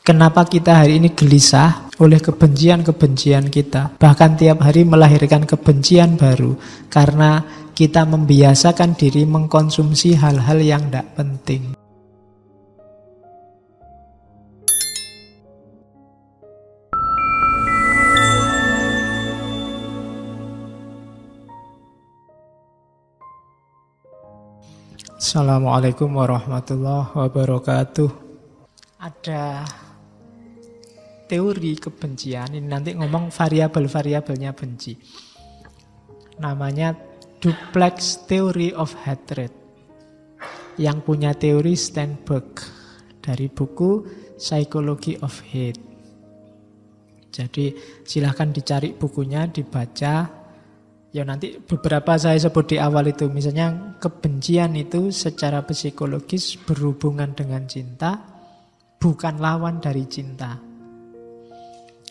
Kenapa kita hari ini gelisah oleh kebencian-kebencian kita? Bahkan tiap hari melahirkan kebencian baru. Karena kita membiasakan diri mengkonsumsi hal-hal yang tidak penting. Assalamualaikum warahmatullahi wabarakatuh. Ada teori kebencian, ini nanti ngomong variabel-variabelnya benci. Namanya Duplex Theory of Hatred. Yang punya teori Steinberg dari buku Psychology of Hate. Jadi silahkan dicari bukunya, dibaca. Ya nanti beberapa saya sebut di awal itu. Misalnya kebencian itu secara psikologis berhubungan dengan cinta, bukan lawan dari cinta.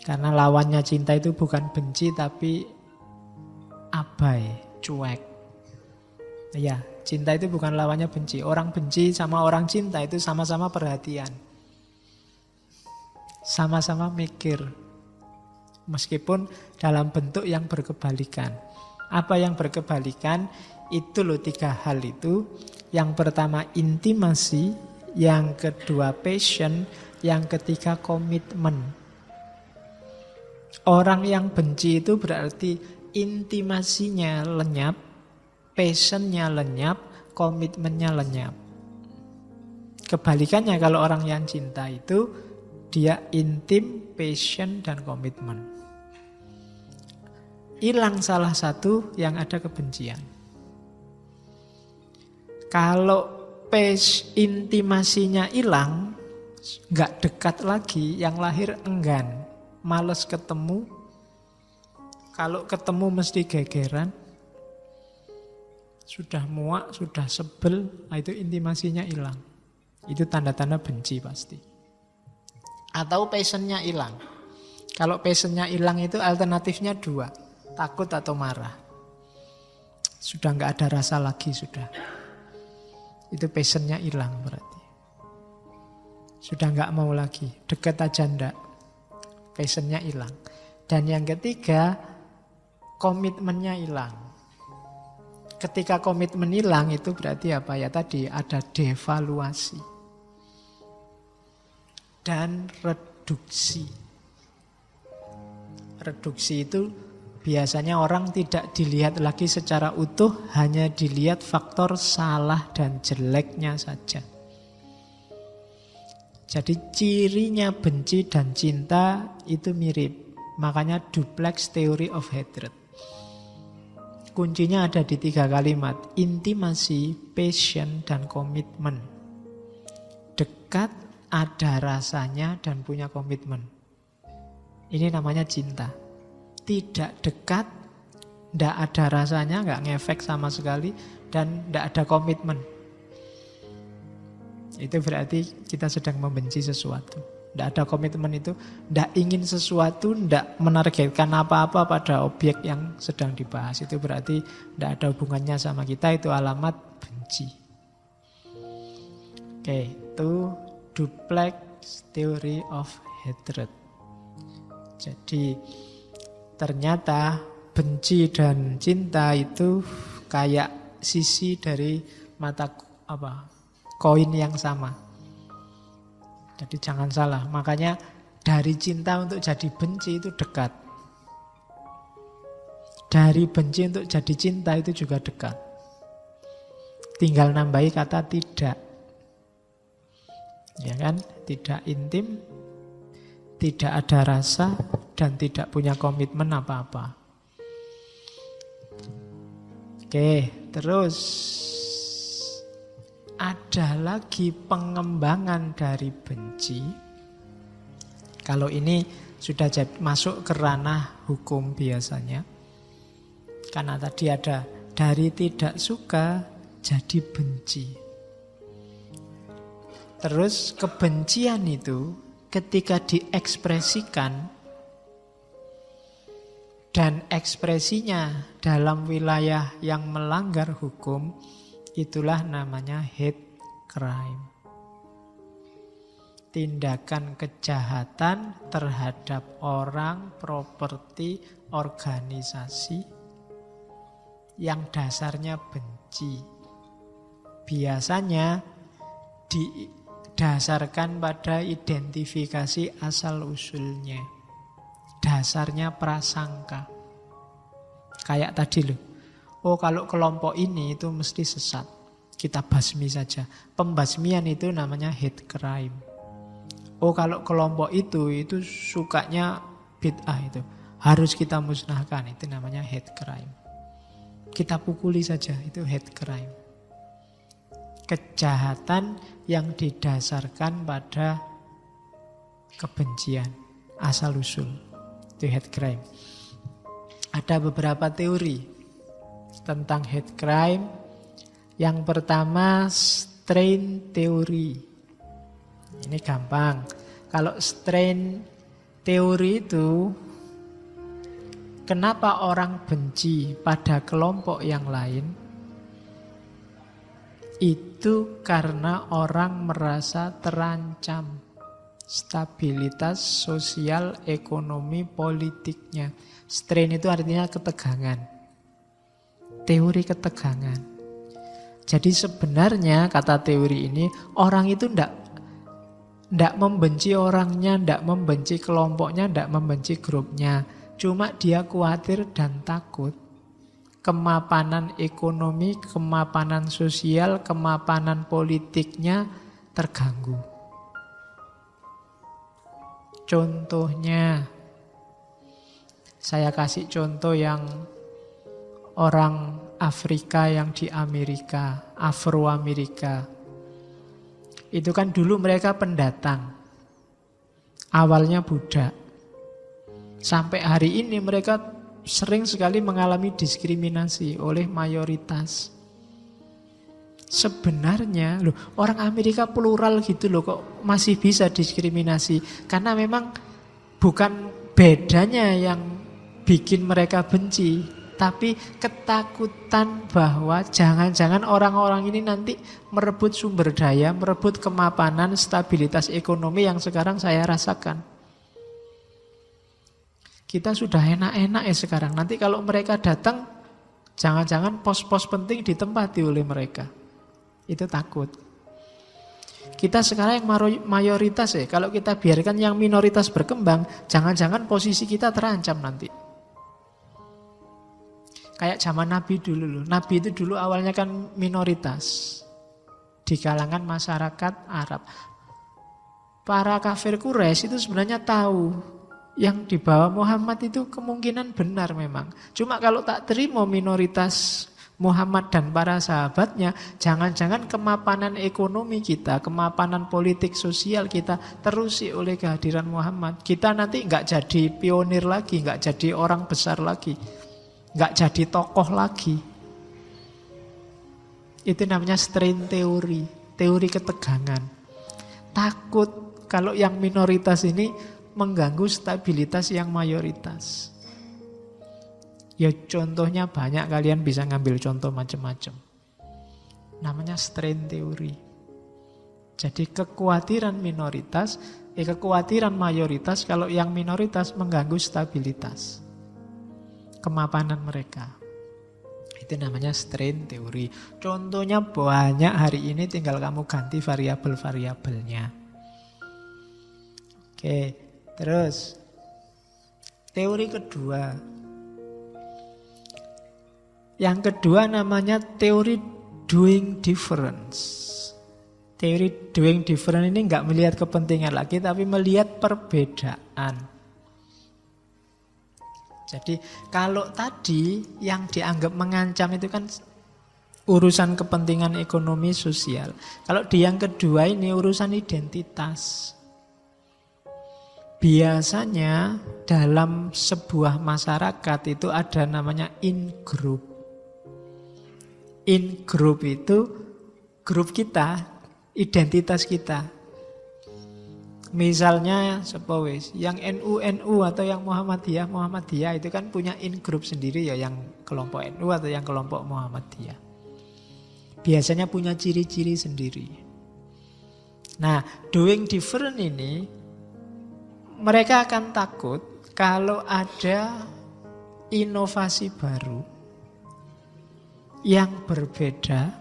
Karena lawannya cinta itu bukan benci tapi abai, cuek. Ya, cinta itu bukan lawannya benci. Orang benci sama orang cinta itu sama-sama perhatian. Sama-sama mikir. Meskipun dalam bentuk yang berkebalikan. Apa yang berkebalikan? Itu loh 3 hal itu. Yang pertama intimasi, yang kedua passion, yang ketiga komitmen. Orang yang benci itu berarti intimasinya lenyap, passionnya lenyap, komitmennya lenyap. Kebalikannya kalau orang yang cinta itu dia intim, passion, dan komitmen. Hilang salah satu yang ada kebencian. Kalau intimasinya hilang, nggak dekat lagi, yang lahir enggan, males ketemu. Kalau ketemu mesti gegeran, sudah muak, sudah sebel, nah itu intimasinya hilang. Itu tanda-tanda benci pasti. Atau passionnya hilang. Kalau passionnya hilang itu alternatifnya 2. Takut atau marah. Sudah nggak ada rasa lagi sudah. Itu passionnya hilang berarti. Sudah nggak mau lagi. Deket aja ndak. Passionnya hilang. Dan yang ketiga, komitmennya hilang. Ketika komitmen hilang itu berarti apa ya tadi? Ada devaluasi. Dan reduksi. Reduksi itu biasanya orang tidak dilihat lagi secara utuh, hanya dilihat faktor salah dan jeleknya saja. Jadi cirinya benci dan cinta itu mirip. Makanya Duplex Theory of Hatred. Kuncinya ada di 3 kalimat. Intimasi, passion, dan komitmen. Dekat, ada rasanya, dan punya komitmen. Ini namanya cinta. Tidak dekat, tidak ada rasanya, nggak ngefek sama sekali, dan tidak ada komitmen. Itu berarti kita sedang membenci sesuatu. Tidak ada komitmen itu, tidak ingin sesuatu, tidak menargetkan apa-apa pada objek yang sedang dibahas. Itu berarti tidak ada hubungannya sama kita, itu alamat benci. Oke, itu Duplex Theory of Hatred. Jadi ternyata benci dan cinta itu kayak sisi dari mata koin yang sama. Jadi jangan salah. Makanya dari cinta untuk jadi benci itu dekat. Dari benci untuk jadi cinta itu juga dekat. Tinggal nambahi kata tidak. Ya kan? Tidak intim, tidak ada rasa, dan tidak punya komitmen apa-apa. Oke, terus ada lagi pengembangan dari benci. Kalau ini sudah masuk ke ranah hukum biasanya. Karena tadi ada dari tidak suka jadi benci. Terus kebencian itu ketika diekspresikan dan ekspresinya dalam wilayah yang melanggar hukum, itulah namanya hate crime. tindakan kejahatan terhadap orang, properti, organisasi yang dasarnya benci. Biasanya didasarkan pada identifikasi asal-usulnya. Dasarnya prasangka. Kayak tadi loh. Oh, kalau kelompok ini itu mesti sesat. Kita basmi saja. Pembasmian itu namanya hate crime. Oh, kalau kelompok itu sukanya bid'ah itu. Harus kita musnahkan, itu namanya hate crime. Kita pukuli saja, itu hate crime. Kejahatan yang didasarkan pada kebencian, asal-usul. Itu hate crime. Ada beberapa teori tentang hate crime. Yang pertama, strain teori. Ini gampang. Kalau strain teori itu, kenapa orang benci pada kelompok yang lain? Itu karena orang merasa terancam stabilitas sosial, ekonomi, politiknya. Strain itu artinya ketegangan. Teori ketegangan. Jadi sebenarnya kata teori ini, orang itu tidak membenci orangnya, tidak membenci kelompoknya, tidak membenci grupnya. Cuma dia khawatir dan takut kemapanan ekonomi, kemapanan sosial, kemapanan politiknya terganggu. Contohnya, saya kasih contoh yang orang Afrika yang di Amerika, Afro-Amerika. Itu kan dulu mereka pendatang. Awalnya budak. Sampai hari ini mereka sering sekali mengalami diskriminasi oleh mayoritas. Sebenarnya loh, orang Amerika plural gitu loh, kok masih bisa diskriminasi. Karena memang bukan bedanya yang bikin mereka benci, tapi ketakutan bahwa jangan-jangan orang-orang ini nanti merebut sumber daya, merebut kemapanan, stabilitas ekonomi yang sekarang saya rasakan. Kita sudah enak-enak ya sekarang. Nanti kalau mereka datang, jangan-jangan pos-pos penting ditempati oleh mereka. Itu takut. Kita sekarang yang mayoritas ya, kalau kita biarkan yang minoritas berkembang, jangan-jangan posisi kita terancam nanti. Kayak zaman Nabi dulu loh. Nabi itu dulu awalnya kan minoritas di kalangan masyarakat Arab. Para kafir Quraisy itu sebenarnya tahu yang dibawa Muhammad itu kemungkinan benar memang. Cuma kalau tak terima minoritas Muhammad dan para sahabatnya, jangan-jangan kemapanan ekonomi kita, kemapanan politik sosial kita terusi oleh kehadiran Muhammad. Kita nanti nggak jadi pionir lagi, nggak jadi orang besar lagi, nggak jadi tokoh lagi. Itu namanya strain teori, teori ketegangan. Takut kalau yang minoritas ini mengganggu stabilitas yang mayoritas. Ya contohnya banyak, kalian bisa ngambil contoh macam-macam. Namanya strain teori. Jadi kekhawatiran minoritas, kekhawatiran mayoritas kalau yang minoritas mengganggu stabilitas kemapanan mereka. Itu namanya strain teori. Contohnya banyak hari ini, tinggal kamu ganti variabel-variabelnya. Oke, terus teori kedua. Yang kedua namanya teori doing difference. Teori doing difference ini nggak melihat kepentingan lagi, tapi melihat perbedaan. Jadi kalau tadi yang dianggap mengancam itu kan urusan kepentingan ekonomi sosial. Kalau di yang kedua ini urusan identitas. Biasanya dalam sebuah masyarakat itu ada namanya in-group. In-group itu grup kita, identitas kita. Misalnya sepowes, yang NU atau yang Muhammadiyah itu kan punya in-group sendiri ya, yang kelompok NU atau yang kelompok Muhammadiyah. Biasanya punya ciri-ciri sendiri. Nah, doing different ini mereka akan takut kalau ada inovasi baru yang berbeda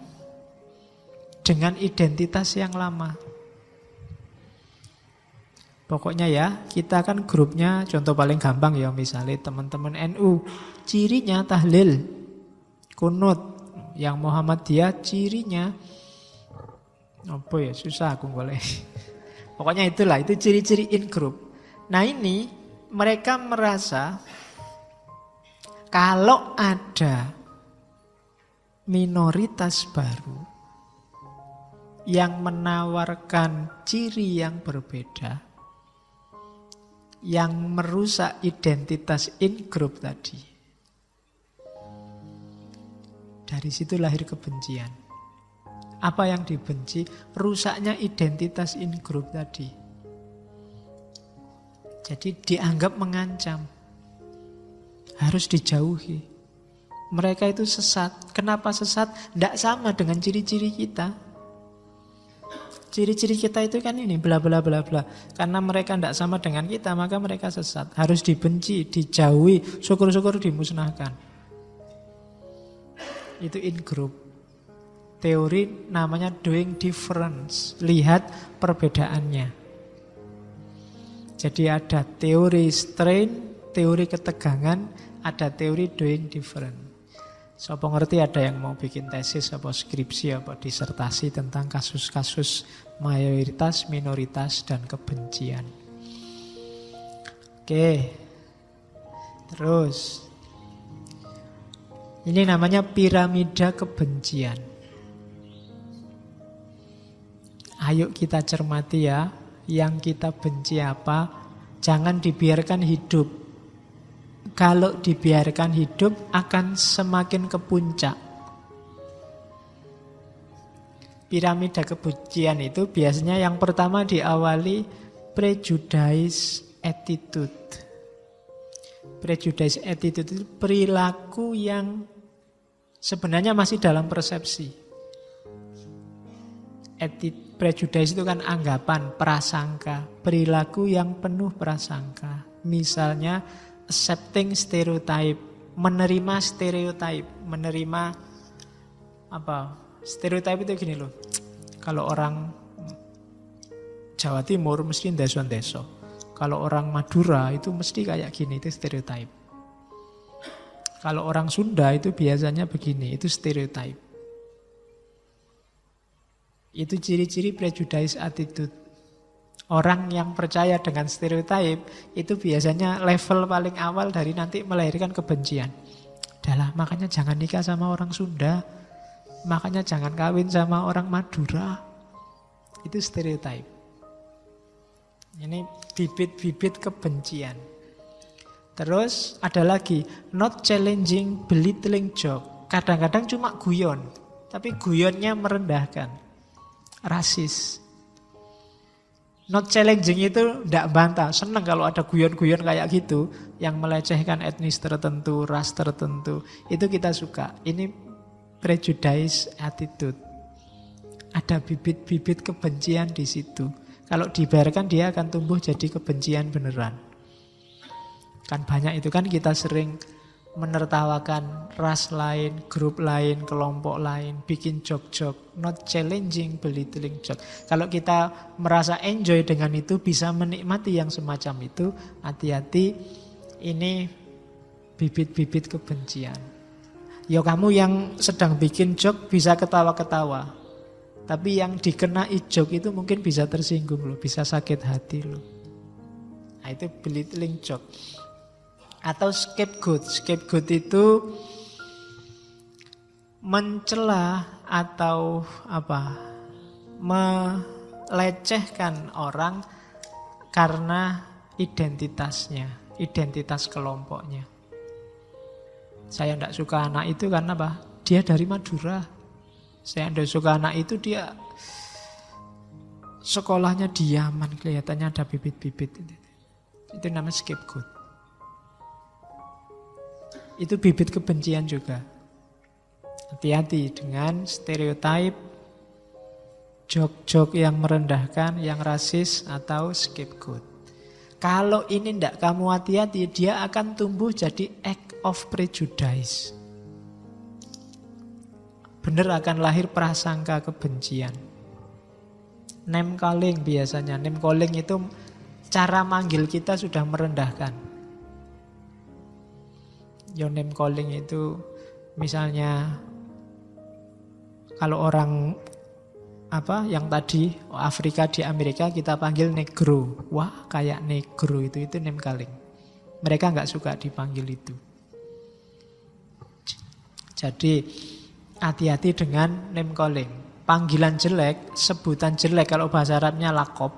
dengan identitas yang lama. Pokoknya ya, kita kan grupnya contoh paling gampang ya, misalnya teman-teman NU, cirinya tahlil, kunut, yang Muhammadiyah cirinya apa ya, susah aku boleh. Pokoknya itulah, itu ciri-ciri in group. Nah ini mereka merasa kalau ada minoritas baru yang menawarkan ciri yang berbeda, yang merusak identitas in group tadi, dari situ lahir kebencian. Apa yang dibenci? Rusaknya identitas in group tadi. Jadi dianggap mengancam, harus dijauhi. Mereka itu sesat. Kenapa sesat? Tidak sama dengan ciri-ciri kita. Ciri-ciri kita itu kan ini, bla bla bla bla. Karena mereka tidak sama dengan kita, maka mereka sesat. Harus dibenci, dijauhi, syukur-syukur dimusnahkan. Itu in group. Teori namanya doing difference. Lihat perbedaannya. Jadi ada teori strain, teori ketegangan, ada teori doing different. Siapa ngerti ada yang mau bikin tesis, apa skripsi, apa disertasi tentang kasus-kasus mayoritas, minoritas, dan kebencian. Oke. Terus. Ini namanya piramida kebencian. Ayo kita cermati ya, yang kita benci apa, jangan dibiarkan hidup. Kalau dibiarkan hidup akan semakin ke puncak. Piramida kebencian itu biasanya yang pertama diawali prejudice attitude. Prejudice attitude itu perilaku yang sebenarnya masih dalam persepsi. Prejudice itu kan anggapan, prasangka, perilaku yang penuh prasangka. Misalnya accepting stereotype, menerima stereotype, menerima apa? Stereotype itu gini loh. Kalau orang Jawa Timur mesti ndeso-ndeso. Kalau orang Madura itu mesti kayak gini, itu stereotype. Kalau orang Sunda itu biasanya begini, itu stereotype. Itu ciri-ciri prejudice attitude. Orang yang percaya dengan stereotype itu biasanya level paling awal dari nanti melahirkan kebencian. Adalah makanya jangan nikah sama orang Sunda, makanya jangan kawin sama orang Madura. Itu stereotype. Ini bibit-bibit kebencian. Terus ada lagi not challenging, belittling joke. Kadang-kadang cuma guyon, tapi guyonnya merendahkan. Rasis. Not challenging itu tidak bantah. Senang kalau ada guyon-guyon kayak gitu yang melecehkan etnis tertentu, ras tertentu. Itu kita suka. Ini prejudice attitude. Ada bibit-bibit kebencian di situ. Kalau dibiarkan dia akan tumbuh jadi kebencian beneran. Kan banyak itu kan kita sering menertawakan ras lain, grup lain, kelompok lain, bikin joke-joke, not challenging, belittling joke. Kalau kita merasa enjoy dengan itu, bisa menikmati yang semacam itu, hati-hati, ini bibit-bibit kebencian. Ya kamu yang sedang bikin joke bisa ketawa-ketawa, tapi yang dikenai joke itu mungkin bisa tersinggung loh, bisa sakit hati loh. Nah itu belittling joke. Atau scapegoat. Scapegoat itu mencela atau melecehkan orang karena identitasnya, identitas kelompoknya. Saya tidak suka anak itu karena apa? Dia dari Madura. Saya tidak suka anak itu, dia sekolahnya di Yaman, kelihatannya ada bibit-bibit. Itu namanya scapegoat. Itu bibit kebencian juga. Hati-hati dengan stereotip Jok-jok yang merendahkan, yang rasis, atau scapegoat. Kalau ini tidak kamu hati-hati, dia akan tumbuh jadi act of prejudice. Benar akan lahir prasangka kebencian. Name calling biasanya. Name calling itu cara manggil kita sudah merendahkan. Your name calling itu misalnya kalau orang yang tadi Afrika di Amerika kita panggil negro. Wah, kayak negro itu name calling. Mereka nggak suka dipanggil itu. Jadi hati-hati dengan name calling. Panggilan jelek, sebutan jelek kalau bahasa Arabnya lakob.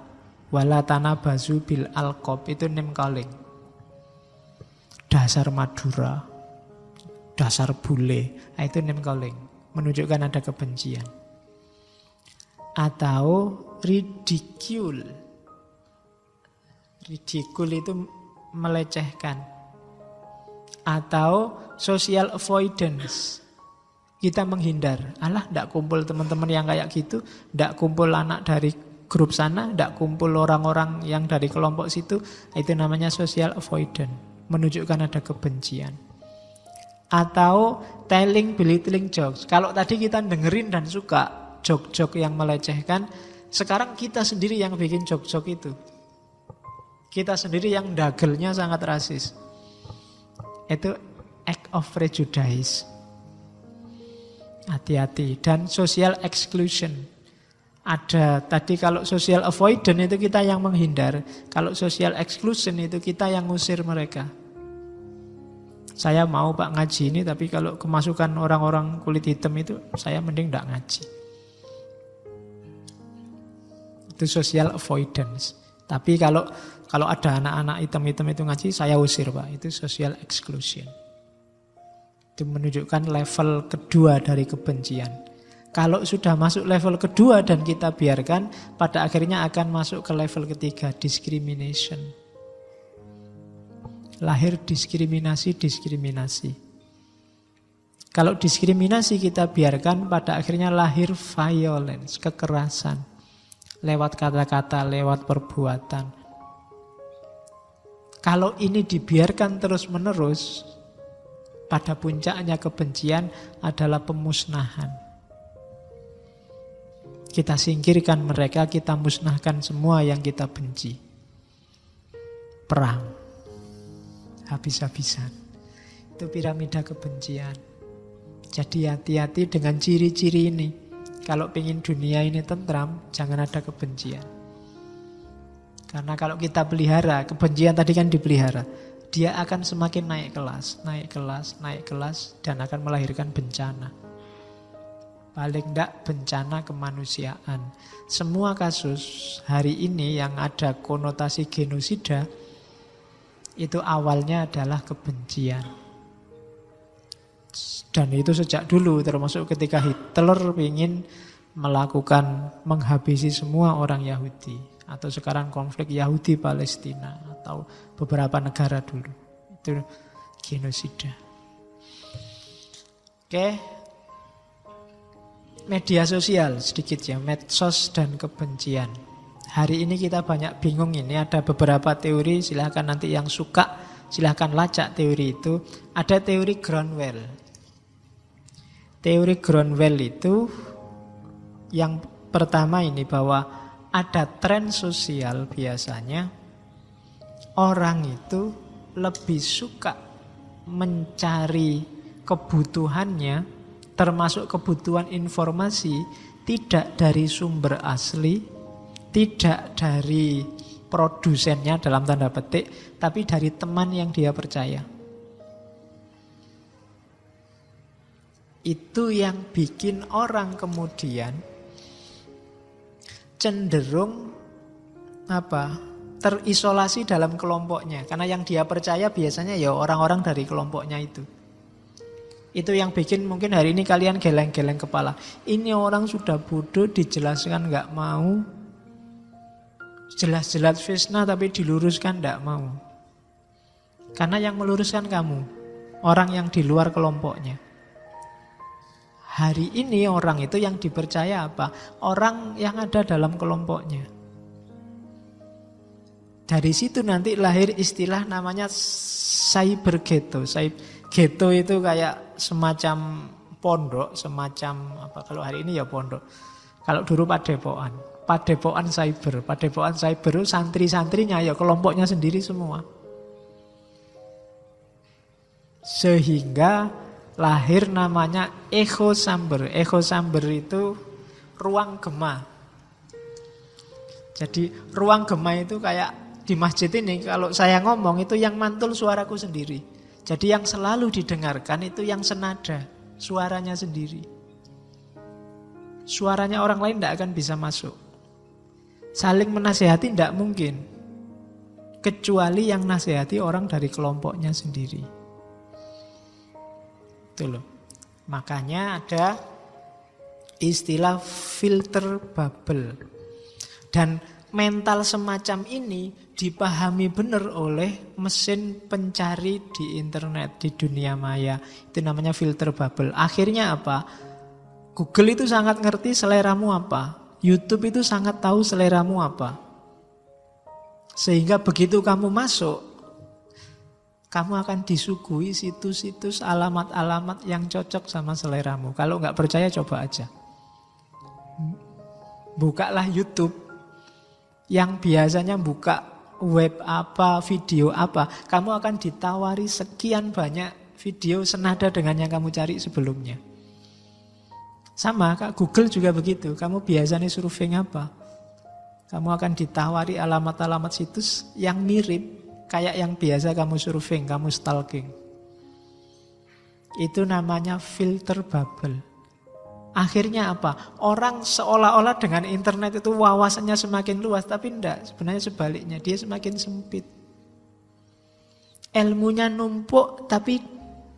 Wala tanabazu bil alqab itu name calling. Dasar Madura, dasar bule, itu name calling. Menunjukkan ada kebencian. Atau ridicule. Ridicule itu melecehkan. Atau social avoidance. Kita menghindar. Alah, ndak kumpul teman-teman yang kayak gitu, ndak kumpul anak dari grup sana, ndak kumpul orang-orang yang dari kelompok situ. Itu namanya social avoidance. Menunjukkan ada kebencian. Atau telling, belittling jokes. Kalau tadi kita dengerin dan suka jok-jok yang melecehkan, sekarang kita sendiri yang bikin jok-jok itu. Kita sendiri yang dagelnya sangat rasis. Itu act of prejudice. Hati-hati. Dan social exclusion. Ada tadi kalau social avoidance itu kita yang menghindar. Kalau social exclusion itu kita yang ngusir mereka. Saya mau Pak ngaji ini, tapi kalau kemasukan orang-orang kulit hitam itu saya mending tidak ngaji. Itu social avoidance. Tapi kalau ada anak-anak hitam-hitam itu ngaji, saya usir Pak. Itu social exclusion. Itu menunjukkan level kedua dari kebencian. Kalau sudah masuk level kedua dan kita biarkan, pada akhirnya akan masuk ke level ketiga, discrimination. Lahir diskriminasi. Kalau diskriminasi kita biarkan, pada akhirnya lahir violence, kekerasan. Lewat kata-kata, lewat perbuatan. Kalau ini dibiarkan terus-menerus, pada puncaknya kebencian adalah pemusnahan. Kita singkirkan mereka, kita musnahkan semua yang kita benci. Perang. Habis-habisan. Itu piramida kebencian. Jadi hati-hati dengan ciri-ciri ini. Kalau ingin dunia ini tentram, jangan ada kebencian. Karena kalau kita pelihara, kebencian tadi kan dipelihara, dia akan semakin naik kelas, dan akan melahirkan bencana. Paling tidak bencana kemanusiaan. Semua kasus hari ini yang ada konotasi genosida, itu awalnya adalah kebencian. Dan itu sejak dulu, termasuk ketika Hitler ingin menghabisi semua orang Yahudi. Atau sekarang konflik Yahudi-Palestina. Atau beberapa negara dulu. Itu genosida. Oke. Media sosial sedikit ya. Medsos dan kebencian. Hari ini kita banyak bingung ini. Ada beberapa teori, silahkan nanti yang suka, silahkan lacak teori itu. Ada teori Groundwell. Teori Groundwell itu yang pertama ini bahwa ada tren sosial biasanya orang itu lebih suka mencari kebutuhannya, termasuk kebutuhan informasi, tidak dari sumber asli, tidak dari produsennya dalam tanda petik, tapi dari teman yang dia percaya. Itu yang bikin orang kemudian cenderung terisolasi dalam kelompoknya. Karena yang dia percaya biasanya ya orang-orang dari kelompoknya itu. Itu yang bikin mungkin hari ini kalian geleng-geleng kepala. Ini orang sudah bodoh, dijelaskan gak mau. Jelas-jelas fitnah tapi diluruskan gak mau. Karena yang meluruskan kamu, orang yang di luar kelompoknya. Hari ini orang itu yang dipercaya apa? Orang yang ada dalam kelompoknya. Dari situ nanti lahir istilah namanya cyber ghetto. Ghetto itu kayak semacam pondok, semacam apa, kalau hari ini ya pondok. Kalau dulu padepokan. Padepokan cyber. Padepokan cyber itu santri-santrinya ya kelompoknya sendiri semua. Sehingga lahir namanya echo chamber. Echo chamber itu ruang gema. Jadi ruang gema itu kayak di masjid ini kalau saya ngomong itu yang mantul suaraku sendiri. Jadi yang selalu didengarkan itu yang senada, suaranya sendiri. Suaranya orang lain tidak akan bisa masuk. Saling menasehati tidak mungkin. Kecuali yang nasihati orang dari kelompoknya sendiri. Itu loh. Makanya ada istilah filter bubble. Dan mental semacam ini dipahami benar oleh mesin pencari di internet, di dunia maya. Itu namanya filter bubble. Akhirnya apa? Google itu sangat ngerti seleramu apa. YouTube itu sangat tahu seleramu apa. Sehingga begitu kamu masuk, kamu akan disuguhi situs-situs, alamat-alamat yang cocok sama seleramu. Kalau nggak percaya coba aja. Bukalah YouTube. Yang biasanya buka web apa, video apa, kamu akan ditawari sekian banyak video senada dengan yang kamu cari sebelumnya. Sama, Kak, Google juga begitu. Kamu biasanya surfing apa? Kamu akan ditawari alamat-alamat situs yang mirip kayak yang biasa kamu surfing, kamu stalking. Itu namanya filter bubble. Akhirnya apa? Orang seolah-olah dengan internet itu wawasannya semakin luas, tapi enggak. Sebenarnya sebaliknya, dia semakin sempit. Ilmunya numpuk, tapi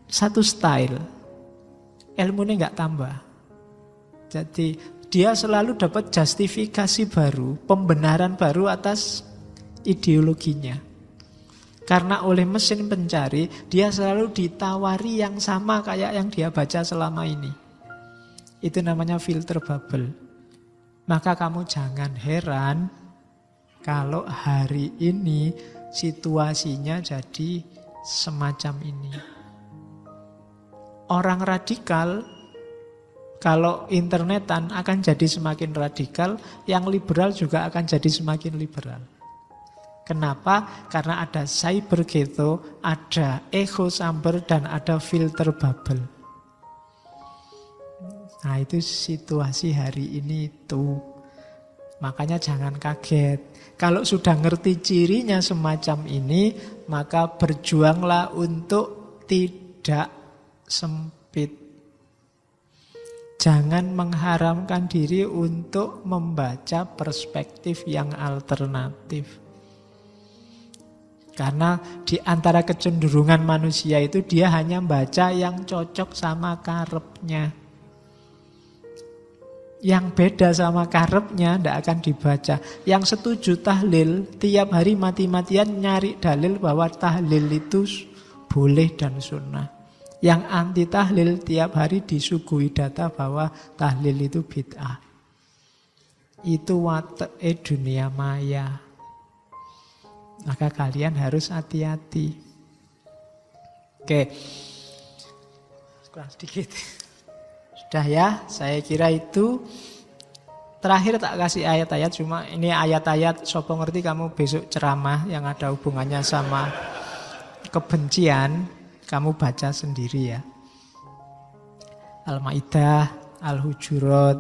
satu style. Ilmunya enggak tambah. Jadi dia selalu dapat justifikasi baru, pembenaran baru atas ideologinya. Karena oleh mesin pencari, dia selalu ditawari yang sama kayak yang dia baca selama ini. Itu namanya filter bubble. Maka kamu jangan heran kalau hari ini situasinya jadi semacam ini. Orang radikal kalau internetan akan jadi semakin radikal, yang liberal juga akan jadi semakin liberal. Kenapa? Karena ada cyber ghetto, ada echo chamber, dan ada filter bubble. Nah, itu situasi hari ini itu. Makanya jangan kaget. Kalau sudah ngerti cirinya semacam ini, maka berjuanglah untuk tidak sempit. Jangan mengharamkan diri untuk membaca perspektif yang alternatif. Karena di antara kecenderungan manusia itu dia hanya baca yang cocok sama karepnya. Yang beda sama karepnya tidak akan dibaca. Yang setuju tahlil, tiap hari mati-matian nyari dalil bahwa tahlil itu boleh dan sunnah. Yang anti tahlil tiap hari disuguhi data bahwa tahlil itu bid'ah. Itu wate'e dunia maya. Maka kalian harus hati-hati. Oke. Kurang sedikit. Sudah ya, saya kira itu. Terakhir tak kasih ayat-ayat, cuma ini ayat-ayat sopo ngerti kamu besok ceramah yang ada hubungannya sama kebencian. Kamu baca sendiri ya. Al-Maidah, Al-Hujurat.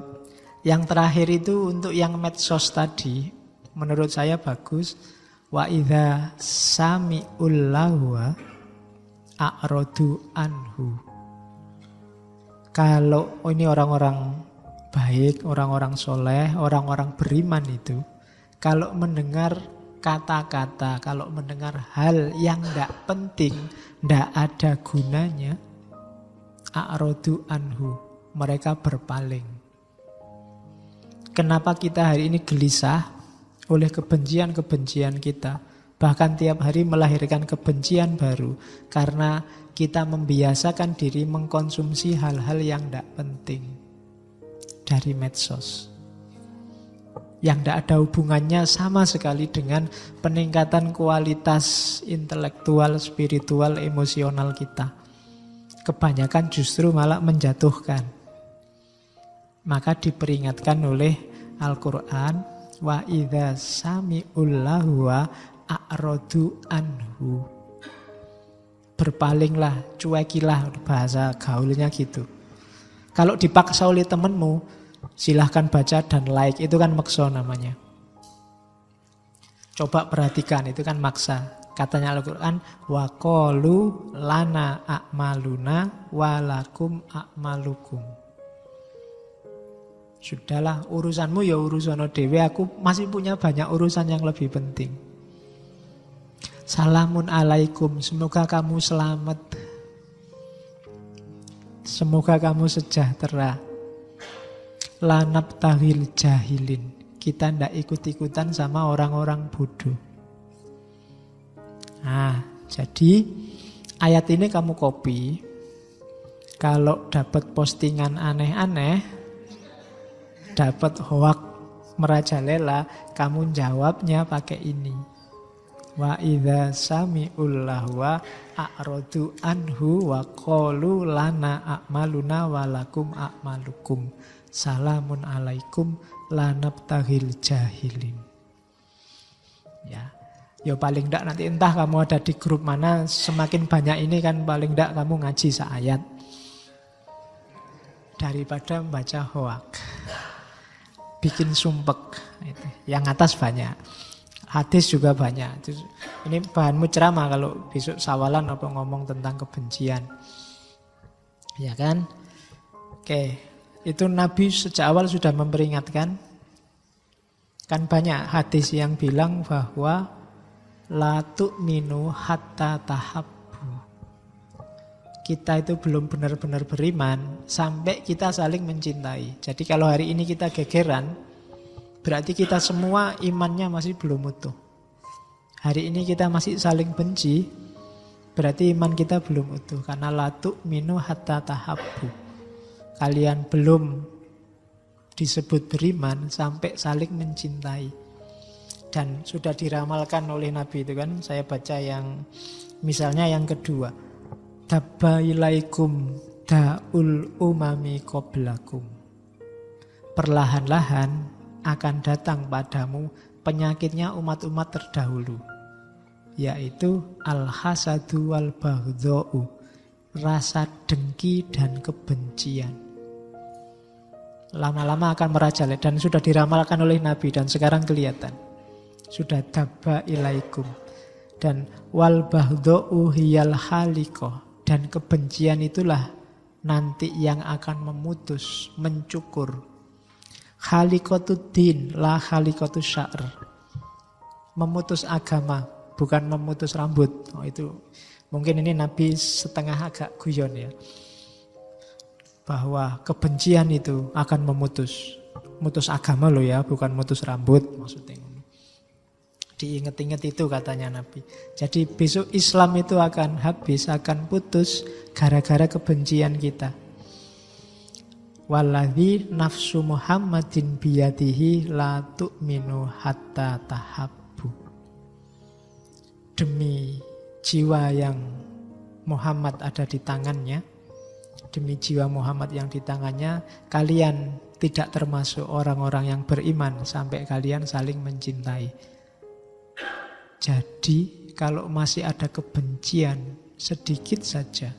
Yang terakhir itu untuk yang medsos tadi, menurut saya bagus. Wa idza sami'ul lahwa a'radu anhu. Kalau ini orang-orang baik, orang-orang soleh, orang-orang beriman itu, kalau mendengar kata-kata, kalau mendengar hal yang tidak penting, tidak ada gunanya, a'radu anhu, mereka berpaling. Kenapa kita hari ini gelisah oleh kebencian-kebencian kita? Bahkan tiap hari melahirkan kebencian baru karena kita membiasakan diri mengkonsumsi hal-hal yang tidak penting dari medsos. Yang tidak ada hubungannya sama sekali dengan peningkatan kualitas intelektual, spiritual, emosional kita. Kebanyakan justru malah menjatuhkan. Maka diperingatkan oleh Al-Quran, wa idza sami'ul lahwa a'radu anhu. Berpalinglah, cuekilah, bahasa gaulnya gitu. Kalau dipaksa oleh temanmu, silahkan baca dan like, itu kan maksa namanya. Coba perhatikan, itu kan maksa. Katanya Al-Quran, wa qalu lana a'maluna walakum a'malukum. Sudahlah, urusanmu ya urusan dewe, aku masih punya banyak urusan yang lebih penting. Salamun alaikum, semoga kamu selamat. Semoga kamu sejahtera. Lanab tahil jahilin, kita tidak ikut-ikutan sama orang-orang bodoh. Nah, jadi ayat ini kamu copy. Kalau dapat postingan aneh-aneh, dapat hoak merajalela, kamu jawabnya pakai ini. Wa idza sami'ul lahwa a'radu anhu wa qalu lana a'maluna walakum a'malukum. Salamun alaikum lanabtaghil jahilin. Ya paling enggak nanti entah kamu ada di grup mana, semakin banyak ini kan paling enggak kamu ngaji seayat daripada membaca hoak. Bikin sumpek. Yang atas banyak. Hadis juga banyak. Ini bahanmu ceramah kalau besok sawalan apa ngomong tentang kebencian. Ya kan? Oke. Itu Nabi sejak awal sudah memperingatkan. Kan banyak hadis yang bilang bahwa la tu'minu hatta tahabbu. Kita itu belum benar-benar beriman sampai kita saling mencintai. Jadi kalau hari ini kita gegeran, berarti kita semua imannya masih belum utuh. Hari ini kita masih saling benci, berarti iman kita belum utuh. Karena la tu'minu hatta tahabbu. Kalian belum disebut beriman sampai saling mencintai. Dan sudah diramalkan oleh Nabi itu kan. Saya baca yang misalnya yang kedua. Tabailaikum da'ul umami qoblakum. Perlahan-lahan akan datang padamu penyakitnya umat-umat terdahulu. Yaitu al-hasadu wal-baghdha'u. Rasa dengki dan kebencian. Lama-lama akan merajalela dan sudah diramalkan oleh Nabi dan sekarang kelihatan. Sudah daba ilaikum. Dan wal baghdha'u hiyal haliko. Dan kebencian itulah nanti yang akan memutus, mencukur. Halikotud din, la halikotus sya'r. Memutus agama, bukan memutus rambut. Oh, itu mungkin ini Nabi setengah agak guyon ya. Bahwa kebencian itu akan memutus agama loh ya, bukan mutus rambut maksudnya. Diinget-inget itu katanya Nabi. Jadi besok Islam itu akan habis, akan putus gara-gara kebencian kita. Walladzi nafsu Muhammadin biyadihi la tu'minu hatta tahabbu. Demi jiwa yang Muhammad ada di tangannya, demi jiwa Muhammad yang di tangannya, kalian tidak termasuk orang-orang yang beriman sampai kalian saling mencintai. Jadi kalau masih ada kebencian sedikit saja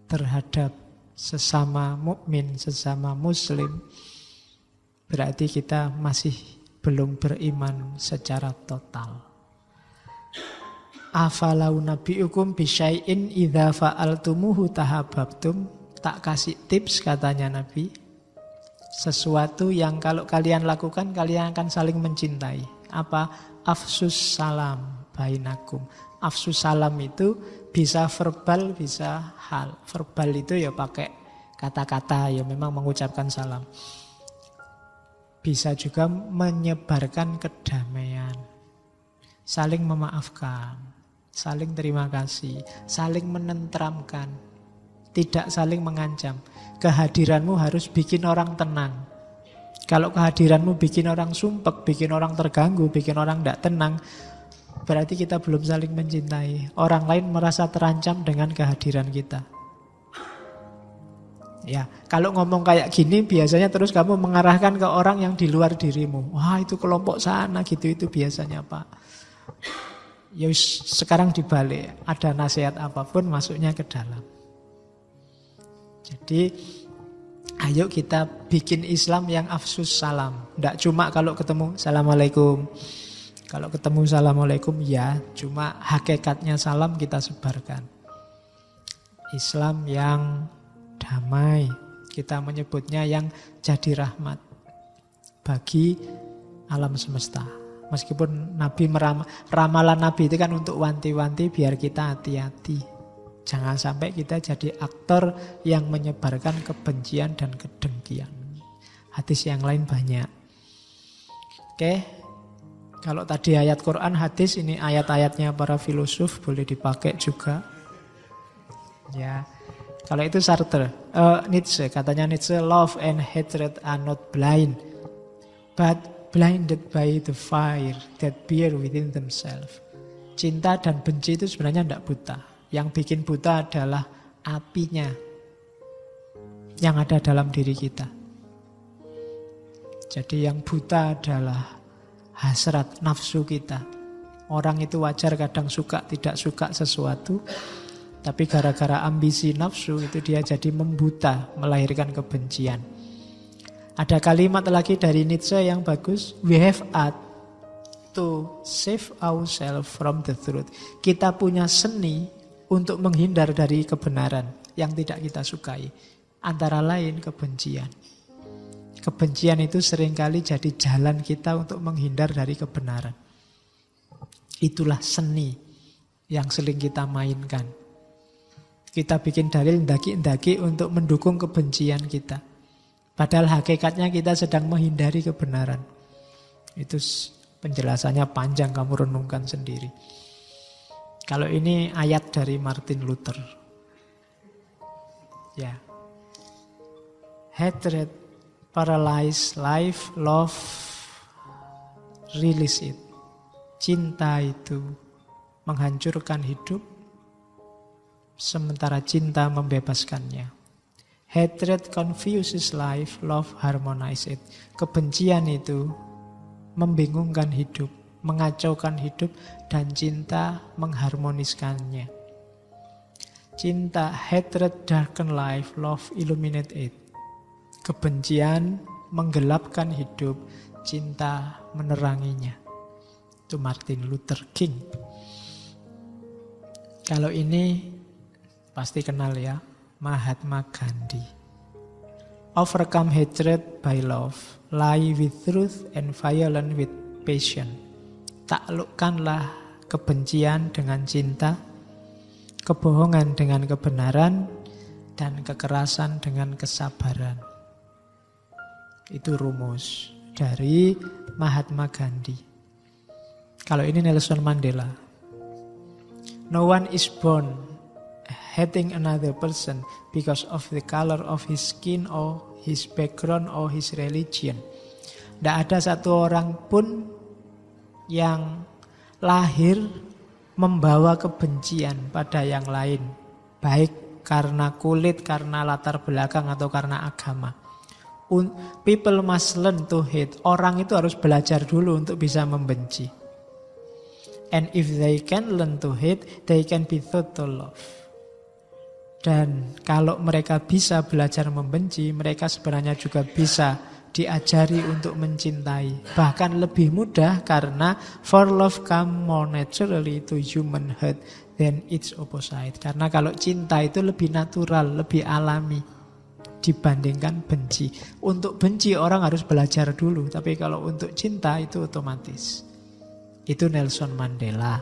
terhadap sesama mukmin, sesama muslim, berarti kita masih belum beriman secara total. Afalau nabiukum bisyai'in idza fa'altumuhu tahabbtum. Tak kasih tips katanya Nabi. Sesuatu yang kalau kalian lakukan kalian akan saling mencintai. Apa? Afsus salam bainakum. Afsus salam itu bisa verbal, bisa hal. Verbal itu ya pakai kata-kata, ya memang mengucapkan salam. Bisa juga menyebarkan kedamaian. saling memaafkan, saling terima kasih, saling menenteramkan, tidak saling mengancam. Kehadiranmu harus bikin orang tenang. Kalau kehadiranmu bikin orang sumpek, bikin orang terganggu, bikin orang tidak tenang, berarti kita belum saling mencintai. Orang lain merasa terancam dengan kehadiran kita. Ya, kalau ngomong kayak gini biasanya terus kamu mengarahkan ke orang yang di luar dirimu. Wah, itu kelompok sana gitu, itu biasanya Pak. Ya sekarang dibalik, ada nasihat apapun masuknya ke dalam. Jadi ayo kita bikin Islam yang afsus salam. Tidak cuma kalau ketemu Assalamualaikum. Kalau ketemu Assalamualaikum ya, cuma hakikatnya salam kita sebarkan. Islam yang damai, kita menyebutnya yang jadi rahmat bagi alam semesta. Meskipun Nabi ramalan Nabi itu kan untuk wanti-wanti biar kita hati-hati. Jangan sampai kita jadi aktor yang menyebarkan kebencian dan kedengkian. Hadis yang lain banyak. Oke, kalau tadi ayat Quran, hadis, ini ayat-ayatnya para filosof boleh dipakai juga. Ya. Kalau itu Sartre, Nietzsche, katanya Nietzsche, love and hatred are not blind, but blinded by the fire that bear within themselves. Cinta dan benci itu sebenarnya tidak buta. Yang bikin buta adalah apinya yang ada dalam diri kita. Jadi yang buta adalah hasrat nafsu kita. Orang itu wajar kadang suka, tidak suka sesuatu. Tapi gara-gara ambisi nafsu itu dia jadi membuta, melahirkan kebencian. Ada kalimat lagi dari Nietzsche yang bagus. We have art to save ourselves from the truth. Kita punya seni untuk menghindar dari kebenaran yang tidak kita sukai. Antara lain kebencian. Kebencian itu seringkali jadi jalan kita untuk menghindar dari kebenaran. Itulah seni yang sering kita mainkan. Kita bikin dalil ndaki-ndaki untuk mendukung kebencian kita. Padahal hakikatnya kita sedang menghindari kebenaran. Itu penjelasannya panjang, kamu renungkan sendiri. Kalau ini ayat dari Martin Luther. Ya. Hatred paralyze life, love release it. Cinta itu menghancurkan hidup, sementara cinta membebaskannya. Hatred confuses life, love harmonize it. Kebencian itu membingungkan hidup, mengacaukan hidup, dan cinta mengharmoniskannya. Cinta, hatred darken life, love illuminate it. Kebencian menggelapkan hidup, cinta meneranginya. Itu Martin Luther King. Kalau ini pasti kenal ya, Mahatma Gandhi. Overcome hatred by love, lie with truth and violence with passion. Taklukkanlah kebencian dengan cinta, kebohongan dengan kebenaran, dan kekerasan dengan kesabaran. Itu rumus dari Mahatma Gandhi. Kalau ini Nelson Mandela. No one is born hating another person because of the color of his skin or his background or his religion. Tidak ada satu orang pun yang lahir membawa kebencian pada yang lain, baik karena kulit, karena latar belakang, atau karena agama. People must learn to hate. Orang itu harus belajar dulu untuk bisa membenci. And if they can learn to hate, they can be taught to love. Dan kalau mereka bisa belajar membenci, mereka sebenarnya juga bisa diajari untuk mencintai. Bahkan lebih mudah, karena for love come more naturally to human heart than its opposite. Karena kalau cinta itu lebih natural, lebih alami dibandingkan benci. Untuk benci orang harus belajar dulu, tapi kalau untuk cinta itu otomatis. Itu Nelson Mandela.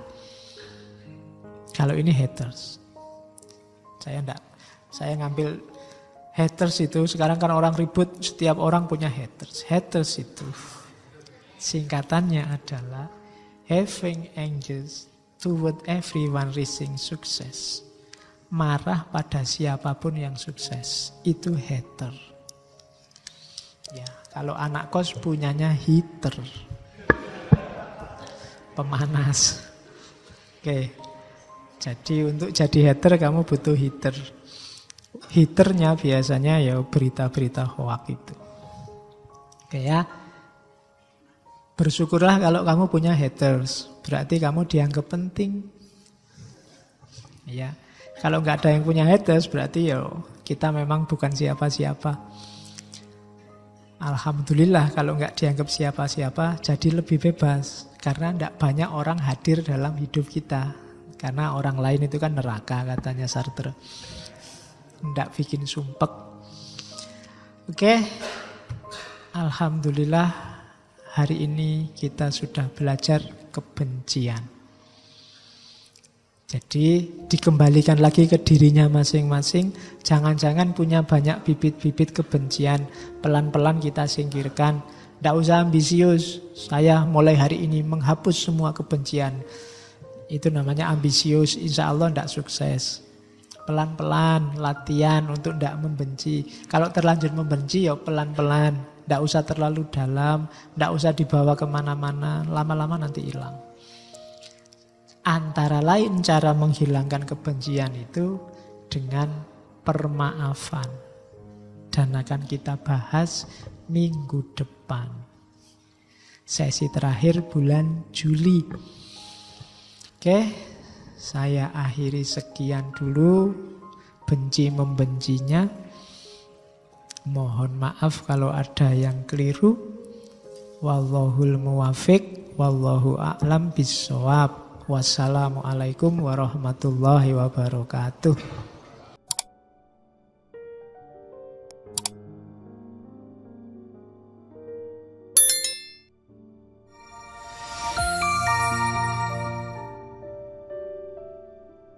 Kalau ini haters. Saya ngambil haters itu, sekarang kan orang ribut, setiap orang punya haters. Haters itu singkatannya adalah Having angers toward everyone reaching success. Marah pada siapapun yang sukses. Itu hater. Ya, kalau anak kos punyanya heater. Pemanas. Oke. Jadi untuk jadi hater kamu butuh heater. Heaternya biasanya ya berita-berita hoax itu. Oke ya. Bersyukurlah kalau kamu punya haters. Berarti kamu dianggap penting. Ya. Kalau nggak ada yang punya haters, berarti ya kita memang bukan siapa-siapa. Alhamdulillah kalau nggak dianggap siapa-siapa, jadi lebih bebas. Karena nggak banyak orang hadir dalam hidup kita. Karena orang lain itu kan neraka, katanya Sartre. Nggak bikin sumpek. Oke, alhamdulillah hari ini kita sudah belajar kebencian. Jadi dikembalikan lagi ke dirinya masing-masing. Jangan-jangan punya banyak bibit-bibit kebencian. Pelan-pelan kita singkirkan. Tidak usah ambisius. Saya mulai hari ini menghapus semua kebencian. Itu namanya ambisius. Insya Allah tidak sukses. Pelan-pelan latihan untuk tidak membenci. Kalau terlanjur membenci ya pelan-pelan. Tidak usah terlalu dalam. Tidak usah dibawa kemana-mana. Lama-lama nanti hilang. Antara lain cara menghilangkan kebencian itu dengan permaafan. Dan akan kita bahas minggu depan. Sesi terakhir bulan Juli. Oke, saya akhiri sekian dulu. Benci membencinya. Mohon maaf kalau ada yang keliru. Wallahul muwafiq. Wallahu a'lam bissawab. Wassalamualaikum warahmatullahi wabarakatuh.